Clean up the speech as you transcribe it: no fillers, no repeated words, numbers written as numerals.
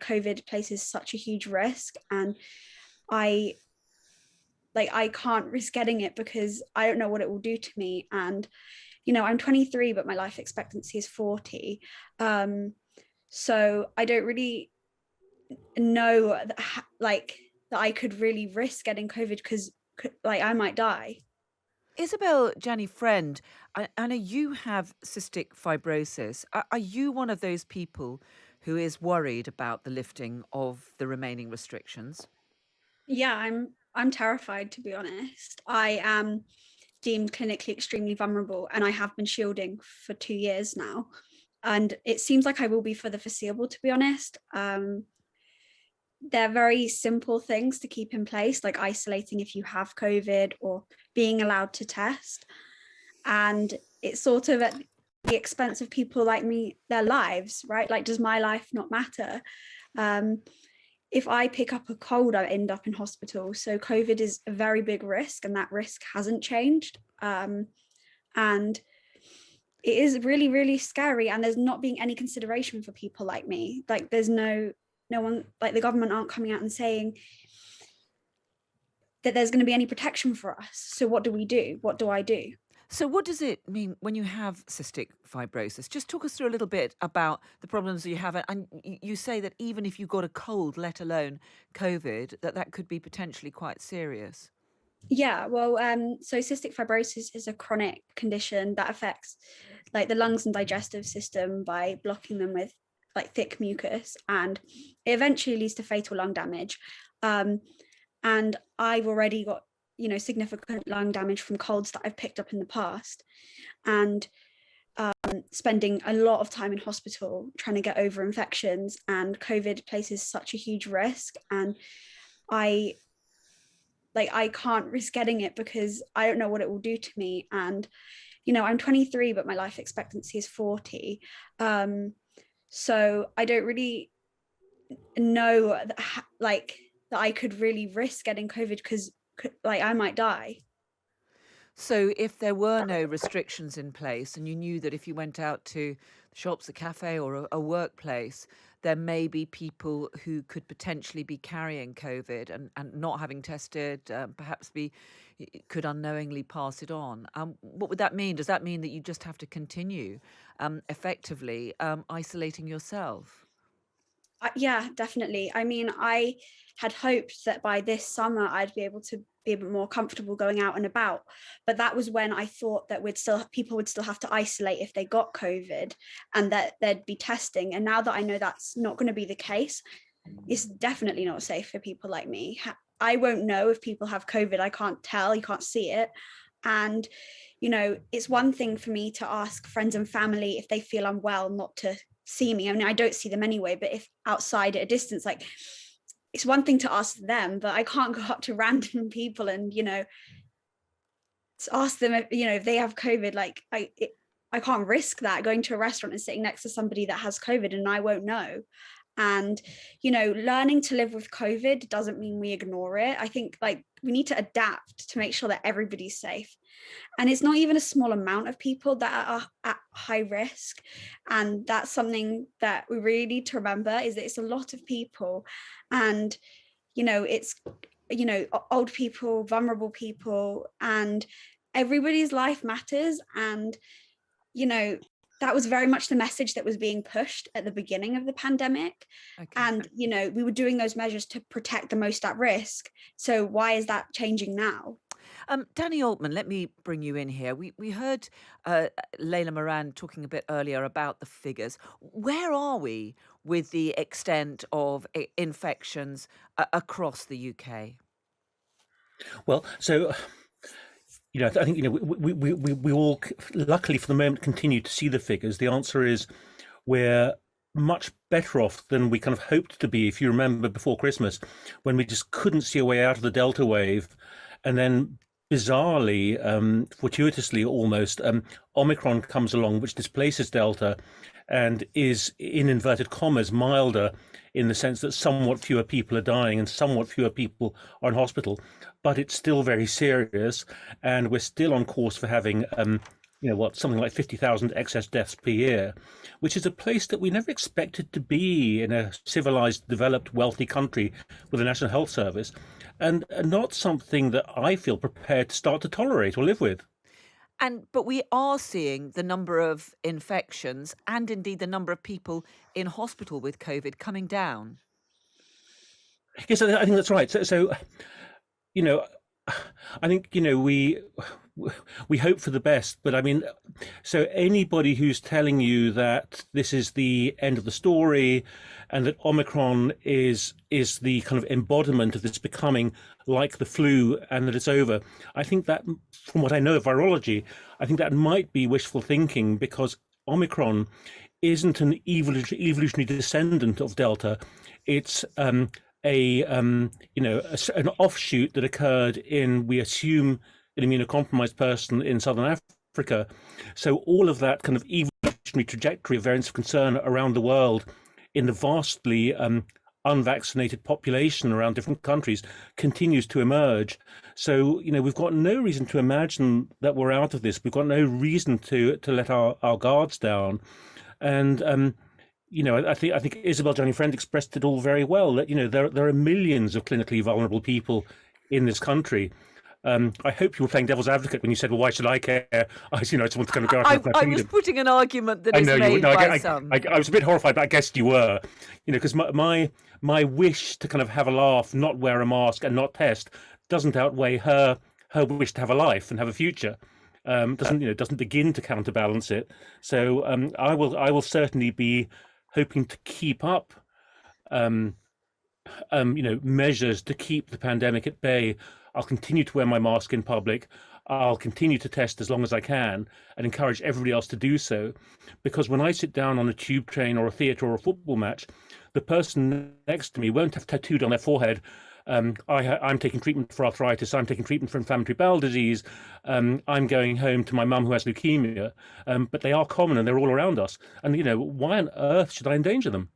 COVID places such a huge risk, and I can't risk getting it because I don't know what it will do to me. And I'm 23, but my life expectancy is 40. So I don't really know that I could really risk getting COVID because I might die. Isabelle Jani-Friend, I know you have cystic fibrosis. Are you one of those people who is worried about the lifting of the remaining restrictions? Yeah, I'm terrified, to be honest. I am deemed clinically extremely vulnerable, and I have been shielding for 2 years now. And it seems like I will be for the foreseeable, to be honest. They're very simple things to keep in place, like isolating if you have COVID or being allowed to test. And it's sort of at the expense of people like me, their lives, right? Like, does my life not matter? If I pick up a cold, I end up in hospital. So COVID is a very big risk, and that risk hasn't changed. And it is really, really scary. And there's not being any consideration for people like me. Like, there's no one, like the government aren't coming out and saying that there's going to be any protection for us. So what do we do? What do I do? So what does it mean when you have cystic fibrosis? Just talk us through a little bit about the problems that you have. And you say that even if you got a cold, let alone COVID, that could be potentially quite serious. Yeah, well, so cystic fibrosis is a chronic condition that affects like the lungs and digestive system by blocking them with like thick mucus, and it eventually leads to fatal lung damage. And I've already got significant lung damage from colds that I've picked up in the past, and spending a lot of time in hospital trying to get over infections, and COVID places such a huge risk, and I I can't risk getting it because I don't know what it will do to me. And I'm 23, but my life expectancy is 40. So I don't really know that I could really risk getting COVID because I might die. So if there were no restrictions in place and you knew that if you went out to the shops, a cafe or a workplace, there may be people who could potentially be carrying COVID and not having tested, perhaps could unknowingly pass it on. What would that mean? Does that mean that you just have to continue effectively isolating yourself? Yeah, definitely. I mean, I had hoped that by this summer I'd be able to be a bit more comfortable going out and about, but that was when I thought that people would still have to isolate if they got COVID, and that there'd be testing. And now that I know that's not going to be the case, it's definitely not safe for people like me. I won't know if people have COVID. I can't tell. You can't see it. And it's one thing for me to ask friends and family if they feel unwell not to see me. I mean, I don't see them anyway, but if outside at a distance, like, it's one thing to ask them, but I can't go up to random people and ask them if they have COVID. Like, I can't risk that, going to a restaurant and sitting next to somebody that has COVID and I won't know. And learning to live with COVID doesn't mean we ignore it. I think we need to adapt to make sure that everybody's safe. And it's not even a small amount of people that are at high risk. And that's something that we really need to remember, is that it's a lot of people. And it's old people, vulnerable people, and everybody's life matters. And that was very much the message that was being pushed at the beginning of the pandemic. Okay. And we were doing those measures to protect the most at risk. So why is that changing now? Danny Altmann, let me bring you in here. We heard Layla Moran talking a bit earlier about the figures. Where are we with the extent of infections across the UK? Well, so I think we all, luckily for the moment, continue to see the figures. The answer is we're much better off than we kind of hoped to be. If you remember before Christmas, when we just couldn't see a way out of the Delta wave, and then bizarrely, fortuitously almost, Omicron comes along, which displaces Delta and is, in inverted commas, milder in the sense that somewhat fewer people are dying and somewhat fewer people are in hospital, but it's still very serious, and we're still on course for having something like 50,000 excess deaths per year, which is a place that we never expected to be in a civilized, developed, wealthy country with a national health service, and not something that I feel prepared to start to tolerate or live with. But we are seeing the number of infections and indeed the number of people in hospital with COVID coming down. Yes, I think that's right. So I think we hope for the best, but I mean, so anybody who's telling you that this is the end of the story, and that Omicron is the kind of embodiment of this becoming like the flu, and that it's over, I think that, from what I know of virology, I think that might be wishful thinking, because Omicron isn't an evolutionary descendant of Delta. It's an offshoot that occurred in, we assume, an immunocompromised person in southern Africa. So all of that kind of evolutionary trajectory of variants of concern around the world in the vastly unvaccinated population around different countries continues to emerge. So, we've got no reason to imagine that we're out of this. We've got no reason to let our guards down. And I think Isabelle Jani-Friend expressed it all very well, that there are millions of clinically vulnerable people in this country. I hope you were playing devil's advocate when you said, "Well, why should I care?" I just want to kind of go out. I was putting an argument that is made by some. I was a bit horrified, but I guessed you were. Because my wish to kind of have a laugh, not wear a mask, and not test doesn't outweigh her wish to have a life and have a future. Doesn't begin to counterbalance it. So I will certainly be hoping to keep up measures to keep the pandemic at bay. I'll continue to wear my mask in public. I'll continue to test as long as I can, and encourage everybody else to do so. Because when I sit down on a tube train or a theatre or a football match, the person next to me won't have tattooed on their forehead, I'm taking treatment for arthritis, I'm taking treatment for inflammatory bowel disease, I'm going home to my mum who has leukemia. But they are common and they're all around us. And, why on earth should I endanger them?